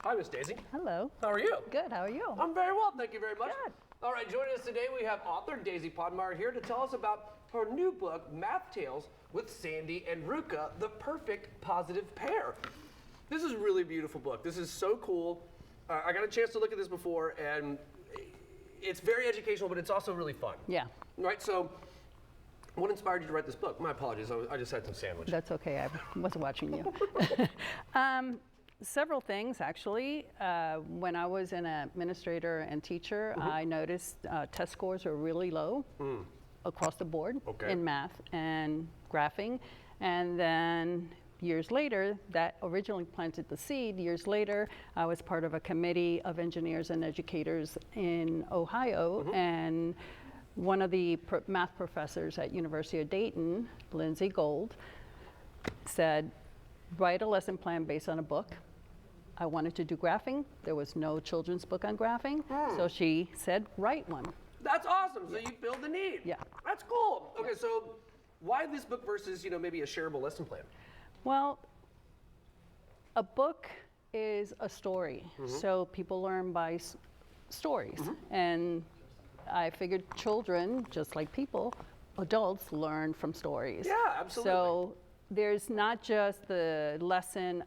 Hi, Miss Daisy. Hello. How are you? Good. How are you? I'm very well, thank you very much. Good. All right, joining us today, we have author Daisy Podmar here to tell us about her new book, Math Tales with Sandy and Ruca, The Perfect Positive Pair. This is a really beautiful book. This is so cool. I got a chance to look at this before, and it's very educational, but it's also really fun. Yeah. Right, so what inspired you to write this book? My apologies, I just had some sandwich. That's okay. I wasn't watching you. Several things, actually. When I was an administrator and teacher, I noticed test scores were really low across the board in math and graphing. And then years later, that originally planted the seed. Years later, I was part of a committee of engineers and educators in Ohio, and one of the math professors at University of Dayton, Lindsay Gold, said, write a lesson plan based on a book. I wanted to do graphing. There was no children's book on graphing, so she said, write one. That's awesome. So you filled the need. Yeah. That's cool. Okay, so why this book versus, maybe a shareable lesson plan? Well, a book is a story, so people learn by stories. And I figured children, just like people, adults learn from stories. Yeah, absolutely. So there's not just the lesson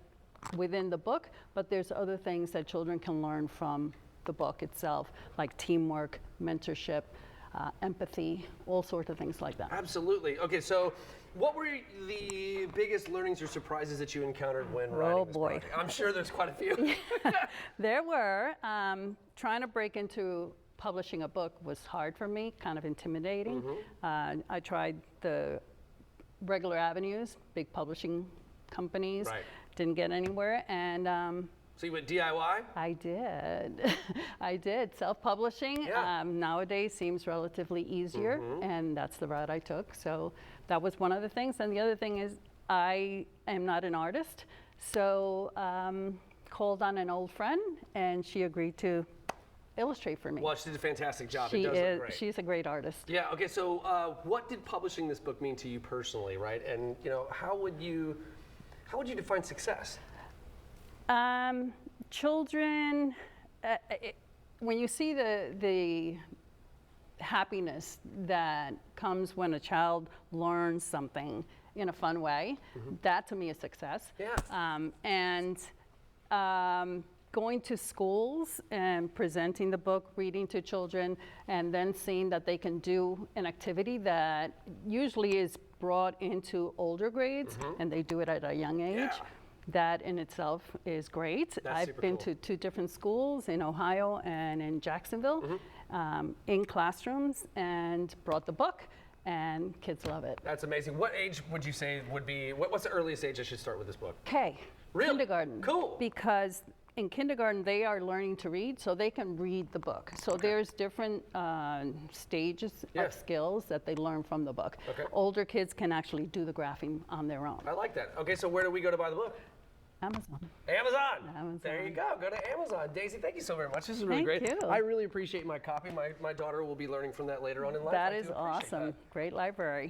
within the book, but there's other things that children can learn from the book itself, like teamwork, mentorship, empathy, all sorts of things like that. Absolutely. Okay, so what were the biggest learnings or surprises that you encountered when writing this project? I'm sure there's quite a few. There were. Trying to break into publishing a book was hard for me, kind of intimidating. I tried the regular avenues, big publishing companies, didn't get anywhere, and so you went DIY? I did. I did. Self-publishing nowadays seems relatively easier, and that's the route I took. So that was one of the things. And the other thing is I am not an artist, so called on an old friend, and she agreed to illustrate for me. Well, she did a fantastic job. She it does look great. She's a great artist. Yeah, okay, so what did publishing this book mean to you personally, right? And how would you define success? Children, when you see the happiness that comes when a child learns something in a fun way, that to me is success. Yeah. Going to schools and presenting the book, reading to children, and then seeing that they can do an activity that usually is brought into older grades, and they do it at a young age. Yeah. That in itself is great. I've been to 2 different schools in Ohio and in Jacksonville, in classrooms, and brought the book, and kids love it. That's amazing. What age would you say would be, what's the earliest age I should start with this book? Really? Kindergarten. Cool. Because in kindergarten, they are learning to read, so they can read the book. So there's different stages of skills that they learn from the book. Older kids can actually do the graphing on their own. I like that. Okay, so where do we go to buy the book? Amazon. Amazon. There you go. Go to Amazon. Daisy, thank you so very much. This is really great. Thank you. I really appreciate my copy. My daughter will be learning from that later on in life. That is awesome. Great library.